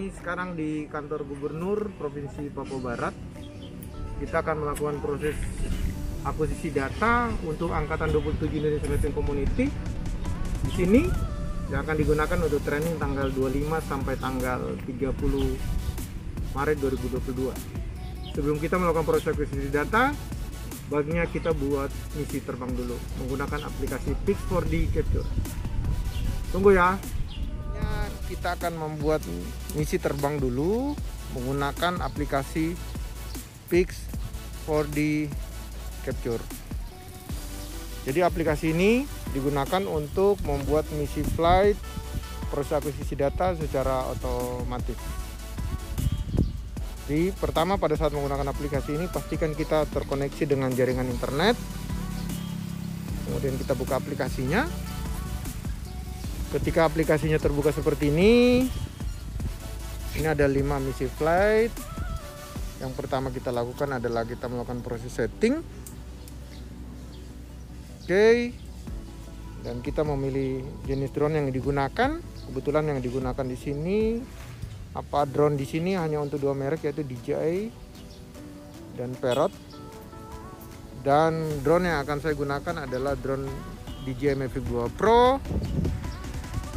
Kami sekarang di kantor Gubernur Provinsi Papua Barat. Kita akan melakukan proses akuisisi data untuk angkatan 27 Indonesia Mapping Community. Di sini yang akan digunakan untuk training tanggal 25 sampai tanggal 30 Maret 2022. Sebelum kita melakukan proses akuisisi data, baginya kita buat misi terbang dulu menggunakan aplikasi Pix4D Capture. Tunggu ya. Kita akan membuat misi terbang dulu menggunakan aplikasi Pix4D Capture. Jadi aplikasi ini digunakan untuk membuat misi flight proses akuisisi data secara otomatis. Jadi pertama, pada saat menggunakan aplikasi ini pastikan kita terkoneksi dengan jaringan internet. Kemudian kita buka aplikasinya. Ketika aplikasinya terbuka seperti ini ada 5 misi flight. Yang pertama kita lakukan adalah kita melakukan proses setting. Oke. Dan kita memilih jenis drone yang digunakan. Kebetulan yang digunakan di sini drone di sini hanya untuk 2 merek, yaitu DJI dan Parrot. Dan drone yang akan saya gunakan adalah drone DJI Mavic 2 Pro.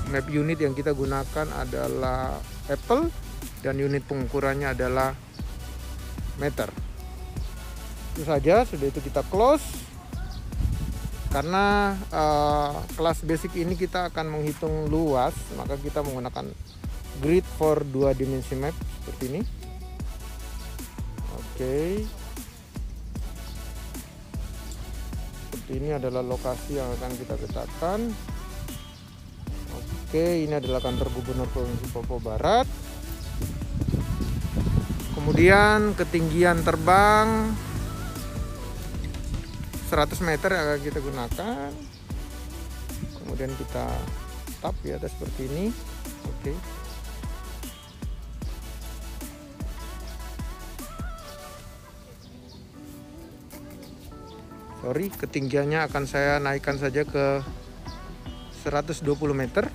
Map unit yang kita gunakan adalah Apple dan unit pengukurannya adalah meter. Itu saja, sudah itu kita close. Karena kelas basic ini kita akan menghitung luas, maka kita menggunakan grid for 2 dimensi map seperti ini. Oke. Seperti ini adalah lokasi yang akan kita petakan. Oke, ini adalah kantor Gubernur Provinsi Papua Barat. Kemudian ketinggian terbang 100 meter yang akan kita gunakan. Kemudian kita tap di atas seperti ini. Oke. Sorry, ketinggiannya akan saya naikkan saja ke 120 meter.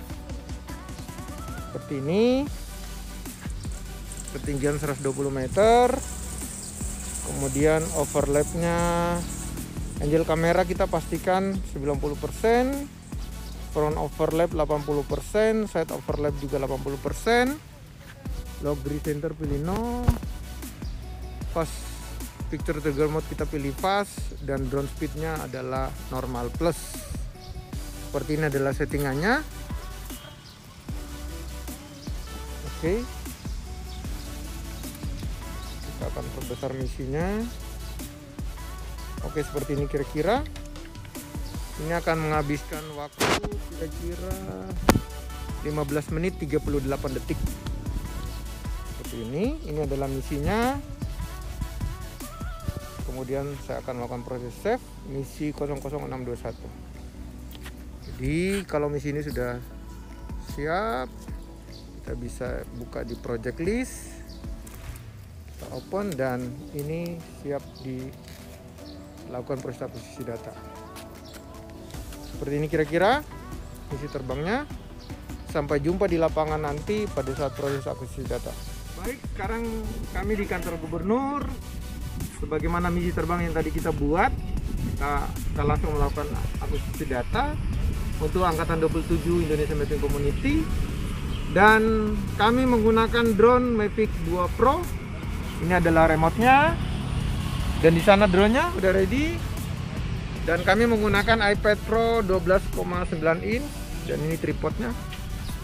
Seperti ini. Ketinggian 120 meter. Kemudian overlapnya, angle kamera kita pastikan 90%, front overlap 80%, side overlap juga 80%, log recenter pilih no, fast picture trigger mode kita pilih fast, dan drone speednya adalah normal plus. Seperti ini adalah settingannya. Oke. Kita akan perbesar misinya. Oke, seperti ini kira-kira. Ini akan menghabiskan waktu kira-kira 15 menit 38 detik. Seperti ini. Ini adalah misinya. Kemudian saya akan melakukan proses save misi 00621. Jadi kalau misi ini sudah siap, kita bisa buka di project list, kita open, dan ini siap dilakukan proses akuisisi data. Seperti ini kira-kira misi terbangnya. Sampai jumpa di lapangan nanti pada saat proses akuisisi data. Baik, sekarang kami di kantor Gubernur. Sebagaimana misi terbang yang tadi kita buat, kita langsung melakukan akuisisi data untuk angkatan 27 Indonesia Mapping Community, dan kami menggunakan drone Mavic 2 Pro. Ini adalah remote-nya, dan di sana drone-nya udah ready, dan kami menggunakan iPad Pro 12,9 inch, dan ini tripodnya.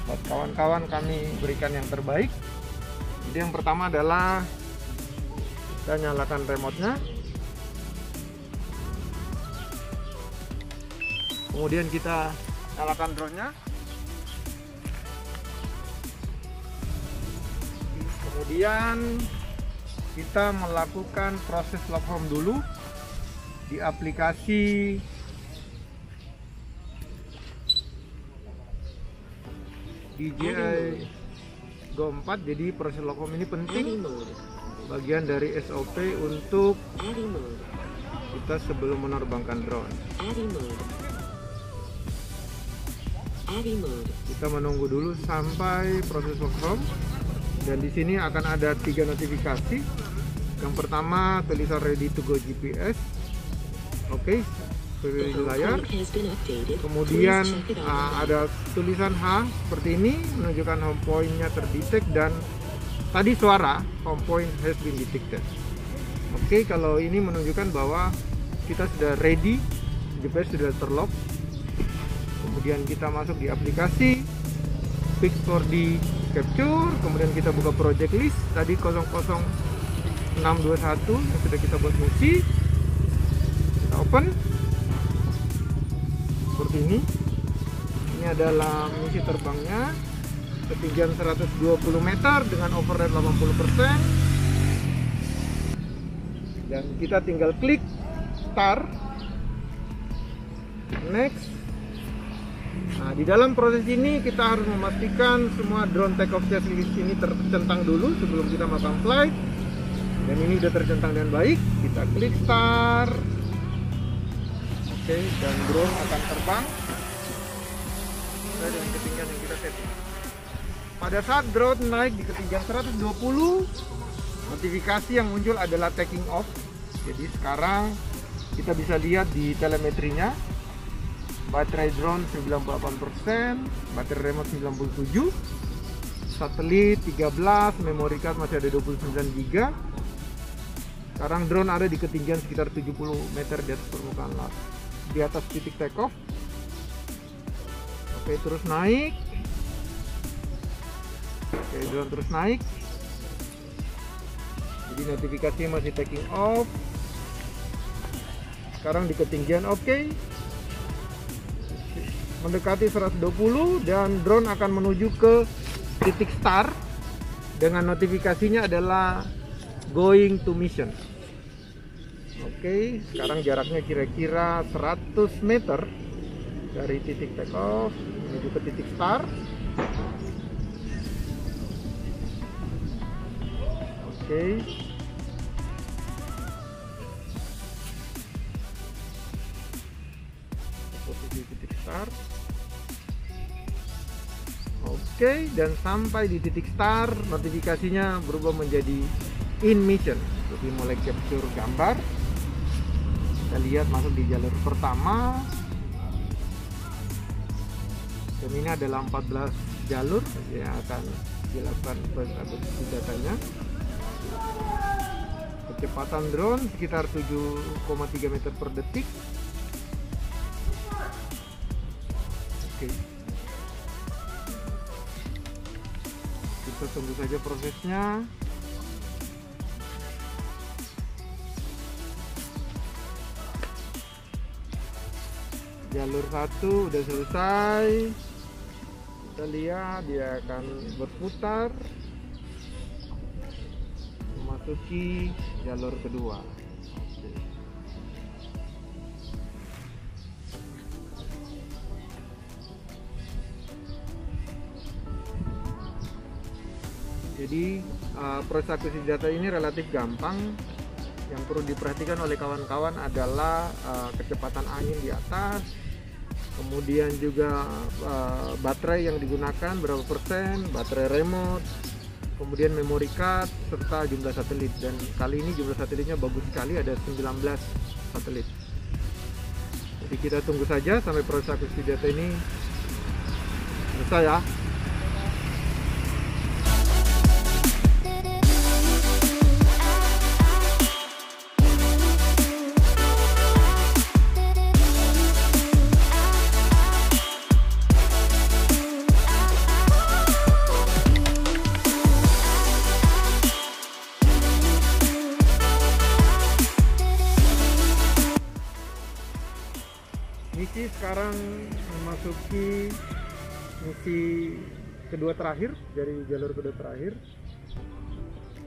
Buat kawan-kawan kami berikan yang terbaik. Jadi yang pertama adalah kita nyalakan remote-nya. Kemudian kita nyalakan drone-nya. Kemudian kita melakukan proses lock home dulu di aplikasi DJI Go 4. Jadi proses lock home ini penting, bagian dari SOP untuk kita sebelum menerbangkan drone. Kita menunggu dulu sampai proses lock home. Dan di sini akan ada 3 notifikasi. Yang pertama tulisan ready to go GPS. Oke, di layar. Kemudian ada tulisan H seperti ini menunjukkan home point-nya terdetect, dan tadi suara home point has been detected. Oke, kalau ini menunjukkan bahwa kita sudah ready, GPS sudah terlock. Kemudian kita masuk di aplikasi fix 4D capture, kemudian kita buka project list tadi 00621 yang sudah kita buat misi. Kita open seperti ini. Ini adalah misi terbangnya, ketinggian 120 meter dengan override 80%, dan kita tinggal klik start, next. Nah, di dalam proses ini kita harus memastikan semua drone take off checklist ini tercentang dulu sebelum kita melakukan flight. Dan ini sudah tercentang dengan baik. Kita klik start. Oke, dan drone akan terbang sesuai dengan ketinggian yang kita setting. Pada saat drone naik di ketinggian 120, notifikasi yang muncul adalah taking off. Jadi sekarang kita bisa lihat di telemetrinya, baterai drone 98%, baterai remote 97%, satelit 13, memory card masih ada 29 GB. Sekarang drone ada di ketinggian sekitar 70 meter di atas permukaan laut, di atas titik take off. Oke, terus naik. Oke, drone terus naik. Jadi notifikasinya masih taking off. Sekarang di ketinggian oke, mendekati 120, dan drone akan menuju ke titik start dengan notifikasinya adalah going to mission. Oke, sekarang jaraknya kira-kira 100 meter dari titik take off menuju ke titik start. Oke. Posisi titik start. Oke, dan sampai di titik start notifikasinya berubah menjadi in mission. Jadi mulai capture gambar. Kita lihat masuk di jalur pertama. Dan ini adalah 14 jalur yang akan dilakukan proses datanya. Kecepatan drone sekitar 7,3 meter per detik. Oke. Kita tunggu saja prosesnya. Jalur 1 udah selesai. Kita lihat dia akan berputar memasuki jalur kedua. Oke. Jadi proses akuisisi data ini relatif gampang. Yang perlu diperhatikan oleh kawan-kawan adalah kecepatan angin di atas, kemudian juga baterai yang digunakan berapa persen, baterai remote, kemudian memory card, serta jumlah satelit. Dan kali ini jumlah satelitnya bagus sekali, ada 19 satelit. Jadi kita tunggu saja sampai proses akuisisi data ini selesai ya. Misi sekarang memasuki misi kedua terakhir dari jalur kedua terakhir.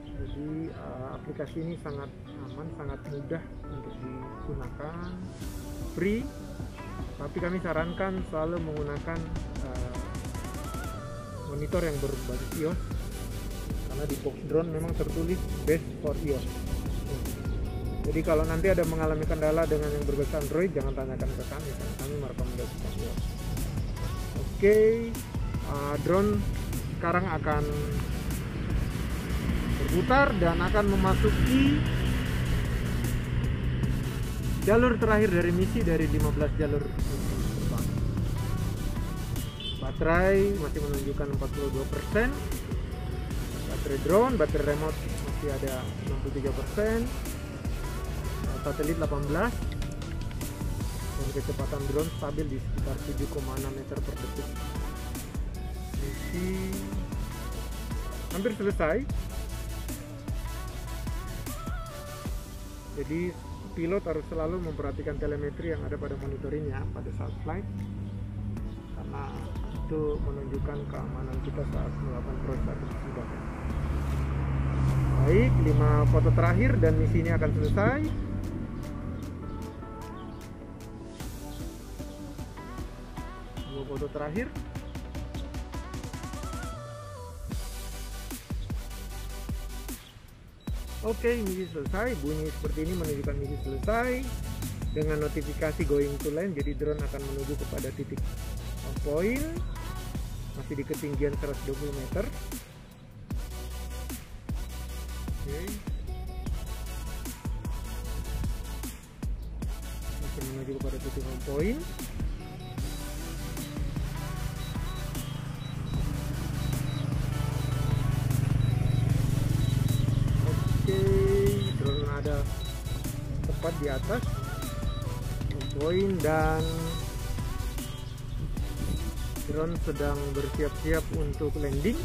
Jadi aplikasi ini sangat aman, sangat mudah untuk digunakan, free. Tapi kami sarankan selalu menggunakan monitor yang berbasis iOS, karena di box drone memang tertulis best for iOS. Jadi kalau nanti ada mengalami kendala dengan yang berbasis Android, jangan tanyakan ke kami, karena kami merekomendasikan iOS. Oke, drone sekarang akan putar dan akan memasuki jalur terakhir dari misi dari 15 jalur terbang. Baterai masih menunjukkan 42%. Baterai drone, baterai remote masih ada 63%. Satelit 18. Dan kecepatan drone stabil di sekitar 7,6 meter per detik. Misi hampir selesai. Jadi pilot harus selalu memperhatikan telemetri yang ada pada monitornya pada saat flight, karena itu menunjukkan keamanan kita saat melakukan proses akuisisi data. Baik, 5 foto terakhir dan misi ini akan selesai. Foto terakhir. Oke, misi selesai. Bunyi seperti ini menunjukkan misi selesai dengan notifikasi going to land. Jadi drone akan menuju kepada titik point, masih di ketinggian 120 meter. Oke. Masih menuju kepada titik point. Drone ada tepat di atas poin dan drone sedang bersiap-siap untuk landing.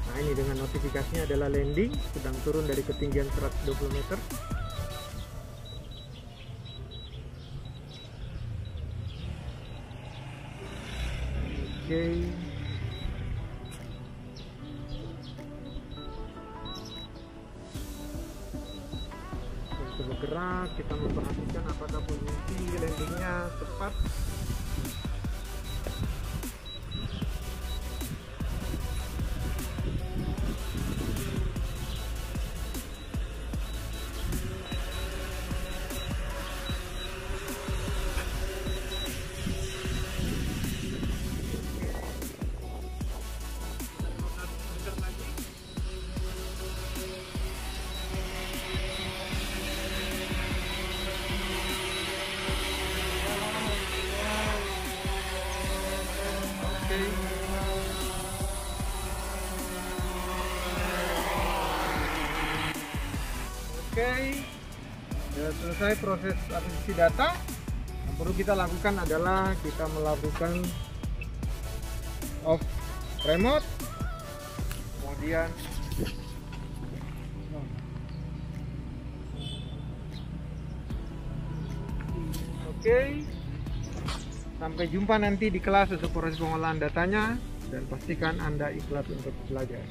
Nah, ini dengan notifikasinya adalah landing, sedang turun dari ketinggian 120 meter. Oke. Bergerak, kita memperhatikan apakah posisi landingnya tepat. Oke, sudah selesai proses akuisisi data. Yang perlu kita lakukan adalah kita melakukan off remote, kemudian oke. Sampai jumpa nanti di kelas untuk proses pengolahan datanya, dan pastikan Anda ikhlas untuk belajar.